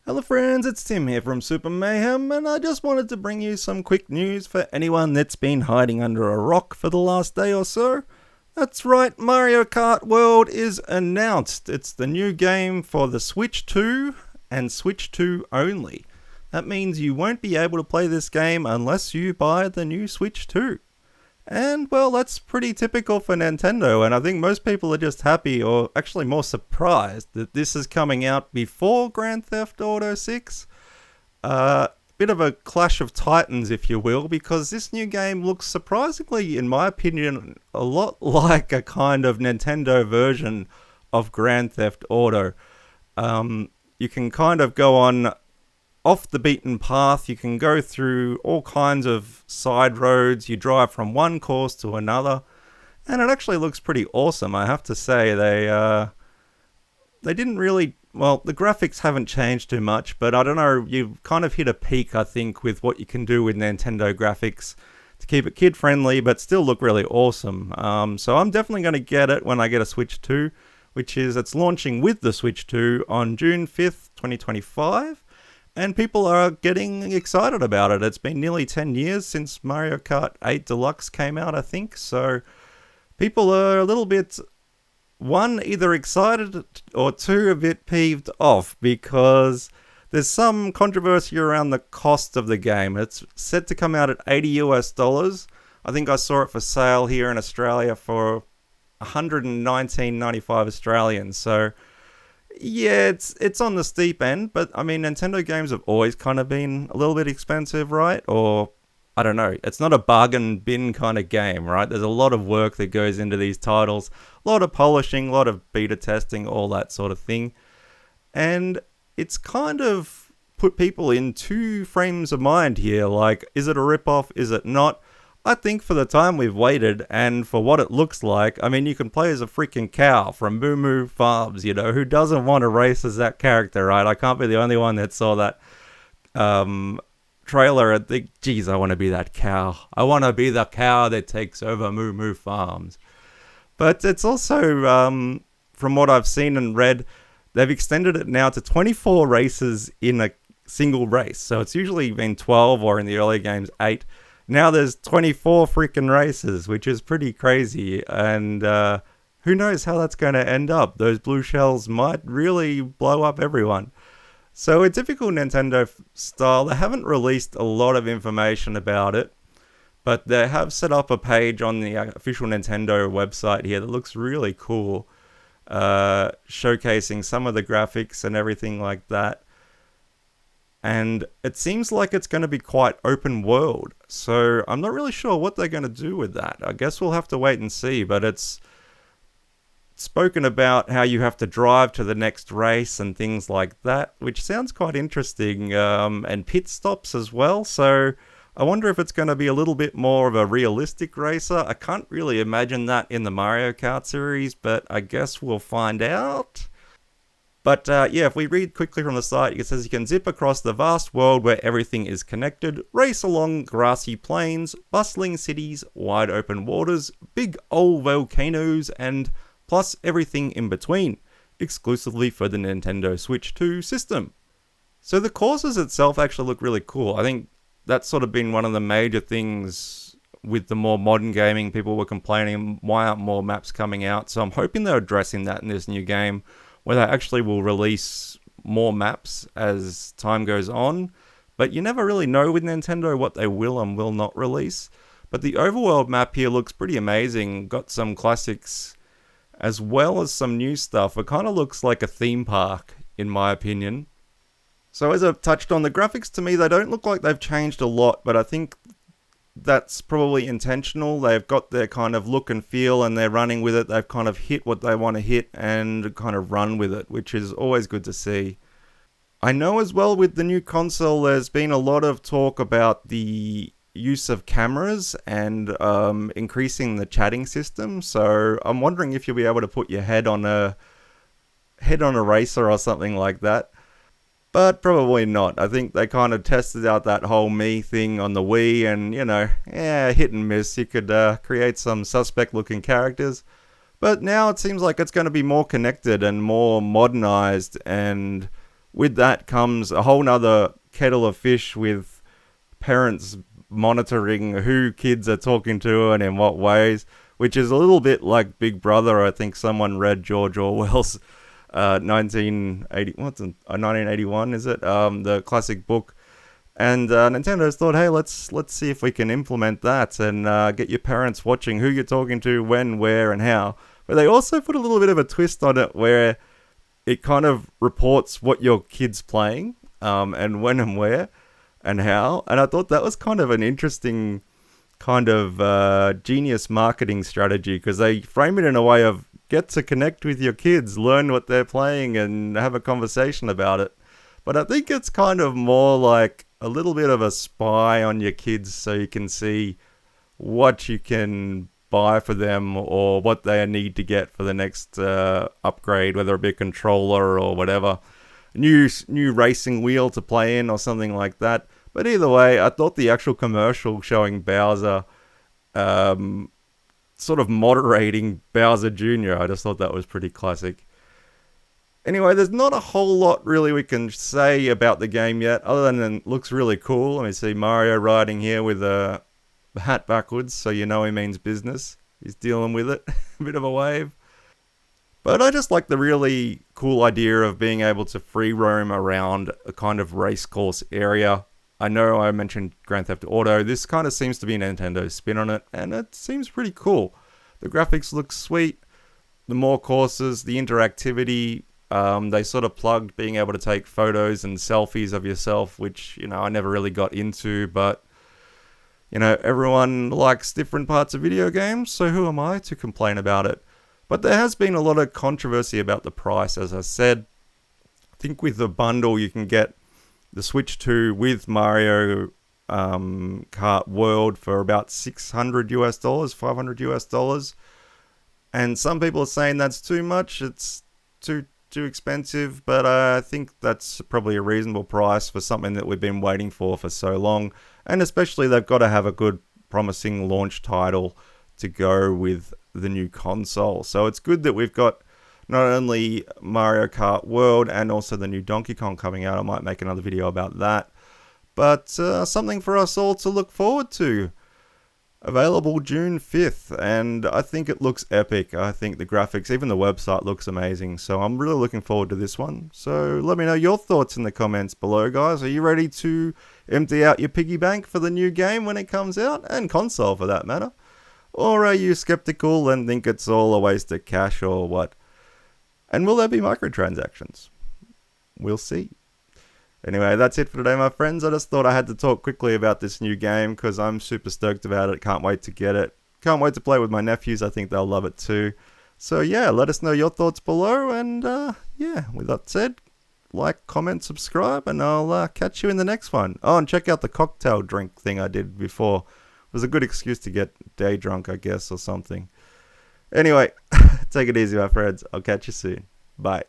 Hello friends, it's Tim here from Super Mayhem, and I just wanted to bring you some quick news for anyone that's been hiding under a rock for the last day or so. That's right, Mario Kart World is announced. It's the new game for the Switch 2 and Switch 2 only. That means you won't be able to play this game unless you buy the new Switch 2. And, well, that's pretty typical for Nintendo, and I think most people are just happy, or actually more surprised, that this is coming out before Grand Theft Auto 6. Bit of a clash of titans, if you will, because this new game looks surprisingly, in my opinion, a lot like a kind of Nintendo version of Grand Theft Auto. You can kind of go on off the beaten path. You can go through all kinds of side roads. You drive from one course to another, and it actually looks pretty awesome. I have to say, they didn't really, well, the graphics haven't changed too much, but I don't know, you've kind of hit a peak, I think, with what you can do with Nintendo graphics to keep it kid friendly but still look really awesome. So I'm definitely going to get it when I get a Switch 2, it's launching with the Switch 2 on June 5th, 2025. And people are getting excited about it. It's been nearly 10 years since Mario Kart 8 Deluxe came out, I think. So people are a little bit, one, either excited, or two, a bit peeved off, because there's some controversy around the cost of the game. It's set to come out at $80 US. I think I saw it for sale here in Australia for 119.95 Australian. So yeah, it's on the steep end, but I mean, Nintendo games have always kind of been a little bit expensive, right? Or, I don't know, it's not a bargain bin kind of game, right? There's a lot of work that goes into these titles, a lot of polishing, a lot of beta testing, all that sort of thing. And it's kind of put people in two frames of mind here, like, is it a ripoff, is it not? I think for the time we've waited and for what it looks like, I mean, you can play as a freaking cow from Moo Moo Farms, you know, who doesn't want to race as that character, right? I can't be the only one that saw that trailer and think, geez, I want to be that cow. I want to be the cow that takes over Moo Moo Farms. But it's also, from what I've seen and read, they've extended it now to 24 races in a single race. So it's usually been 12 or in the earlier games, 8. Now there's 24 freaking races, which is pretty crazy, and who knows how that's going to end up. Those blue shells might really blow up everyone. So in typical Nintendo style, they haven't released a lot of information about it, but they have set up a page on the official Nintendo website here that looks really cool, showcasing some of the graphics and everything like that. And it seems like it's going to be quite open world. So I'm not really sure what they're going to do with that. I guess we'll have to wait and see. But it's spoken about how you have to drive to the next race and things like that, which sounds quite interesting. And pit stops as well. So I wonder if it's going to be a little bit more of a realistic racer. I can't really imagine that in the Mario Kart series, but I guess we'll find out. But yeah, if we read quickly from the site, it says you can zip across the vast world where everything is connected, race along grassy plains, bustling cities, wide open waters, big old volcanoes, and plus everything in between, exclusively for the Nintendo Switch 2 system. So the courses itself actually look really cool. I think that's sort of been one of the major things with the more modern gaming. People were complaining, why aren't more maps coming out? So I'm hoping they're addressing that in this new game, where they actually will release more maps as time goes on. But you never really know with Nintendo what they will and will not release. But the overworld map here looks pretty amazing. Got some classics as well as some new stuff. It kind of looks like a theme park, in my opinion. So as I've touched on, the graphics to me, they don't look like they've changed a lot, but I think that's probably intentional. They've got their kind of look and feel and they're running with it. They've kind of hit what they want to hit and kind of run with it, which is always good to see. I know as well with the new console, there's been a lot of talk about the use of cameras and increasing the chatting system. So I'm wondering if you'll be able to put your head on a racer or something like that. But probably not. I think they kind of tested out that whole me thing on the Wii and, you know, hit and miss. You could create some suspect looking characters. But now it seems like it's going to be more connected and more modernized and with that comes a whole nother kettle of fish with parents monitoring who kids are talking to and in what ways, which is a little bit like Big Brother. I think someone read George Orwell's 1981, is it? The classic book. And Nintendo's thought, hey, let's see if we can implement that and get your parents watching who you're talking to, when, where, and how. But they also put a little bit of a twist on it where it kind of reports what your kid's playing, and when and where and how. And I thought that was kind of an interesting kind of genius marketing strategy, because they frame it in a way of get to connect with your kids, learn what they're playing, and have a conversation about it. But I think it's kind of more like a little bit of a spy on your kids so you can see what you can buy for them or what they need to get for the next upgrade, whether it be a controller or whatever. New racing wheel to play in or something like that. But either way, I thought the actual commercial showing Bowser sort of moderating Bowser Jr., I just thought that was pretty classic. Anyway, there's not a whole lot really we can say about the game yet, other than it looks really cool. Let me see Mario riding here with a hat backwards, so you know he means business. He's dealing with it. A bit of a wave. But I just like the really cool idea of being able to free roam around a kind of race course area. I know I mentioned Grand Theft Auto. This kind of seems to be Nintendo's spin on it, and it seems pretty cool. The graphics look sweet. The more courses, the interactivity. They sort of plugged being able to take photos and selfies of yourself, which, I never really got into, but, everyone likes different parts of video games, so who am I to complain about it? But there has been a lot of controversy about the price, as I said. I think with the bundle, you can get the Switch 2 with Mario Kart World for about $600 US, $500 US. And some people are saying that's too much. It's too expensive, but I think that's probably a reasonable price for something that we've been waiting for so long. And especially they've got to have a good, promising launch title to go with the new console. So it's good that we've got not only Mario Kart World and also the new Donkey Kong coming out. I might make another video about that. But something for us all to look forward to. Available June 5th, and I think it looks epic. I think the graphics, even the website, looks amazing. So I'm really looking forward to this one. So let me know your thoughts in the comments below, guys. Are you ready to empty out your piggy bank for the new game when it comes out? And console, for that matter. Or are you skeptical and think it's all a waste of cash or what? And will there be microtransactions? We'll see. Anyway, that's it for today, my friends. I just thought I had to talk quickly about this new game because I'm super stoked about it. Can't wait to get it. Can't wait to play with my nephews. I think they'll love it too. So yeah, let us know your thoughts below. And yeah, with that said, like, comment, subscribe, and I'll catch you in the next one. Oh, and check out the cocktail drink thing I did before. It was a good excuse to get day drunk, I guess, or something. Anyway, take it easy, my friends. I'll catch you soon. Bye.